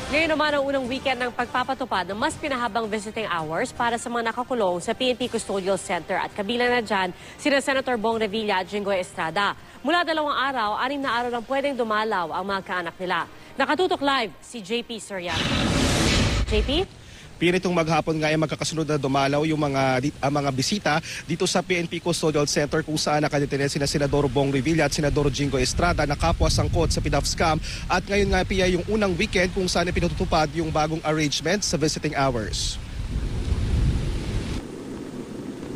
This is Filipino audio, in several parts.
Ngayon naman ang unang weekend ng pagpapatupad ng mas pinahabang visiting hours para sa mga nakakulong sa PNP Custodial Center at kabilang na dyan sina Senator Bong Revilla at Jinggoy Estrada. Mula 2 araw, 6 na araw lang pwedeng dumalaw ang mga kaanak nila. Nakatutok live si JP Soriano. JP? Piritong maghapon nga ay magkakasunod na dumalaw yung mga bisita dito sa PNP Custodial Center kung saan nakadetene sina Senador Bong Revilla at Senador Jinggoy Estrada na kapwa sangkot sa PDAF scam. At ngayon nga Pia yung unang weekend kung saan pinatutupad yung bagong arrangement sa visiting hours.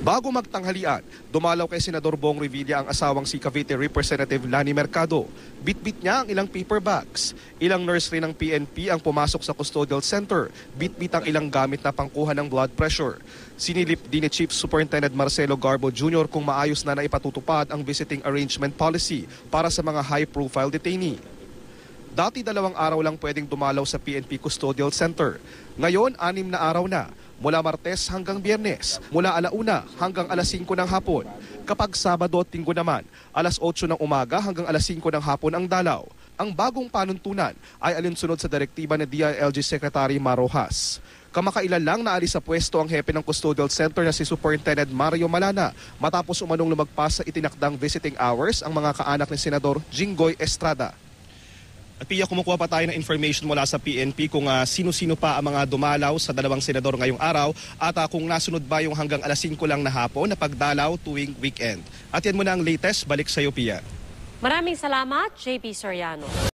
Bago magtanghalian, dumalaw kay Senador Bong Revilla ang asawang si Cavite Representative Lani Mercado. Bitbit niya ang ilang paper bags. Ilang nurse rin ng PNP ang pumasok sa custodial center. Bitbit ang ilang gamit na pangkuha ng blood pressure. Sinilip din ni Chief Superintendent Marcelo Garbo Jr. kung maayos na naipatutupad ang visiting arrangement policy para sa mga high-profile detainee. Dati 2 araw lang pwedeng dumalaw sa PNP Custodial Center. Ngayon, 6 na araw na. Mula Martes hanggang Biyernes, mula 1:00 hanggang 5:00 ng hapon. Kapag Sabado at Linggo naman, 8:00 ng umaga hanggang 5:00 ng hapon ang dalaw. Ang bagong panuntunan ay alinsunod sa direktiba ni DILG Secretary Marojas. Kamakailan lang naalis sa pwesto ang hepe ng Custodial Center na si Superintendent Mario Malana matapos umanong lumagpas sa itinakdang visiting hours ang mga kaanak ni Senador Jinggoy Estrada. At Pia, kumukuha pa tayo ng information mula sa PNP kung sino-sino pa ang mga dumalaw sa 2 senador ngayong araw at kung nasunod ba yung hanggang 5:00 lang na hapon na pagdalaw tuwing weekend. At yan muna ang latest. Balik sa iyo, Pia. Maraming salamat, JP Soriano.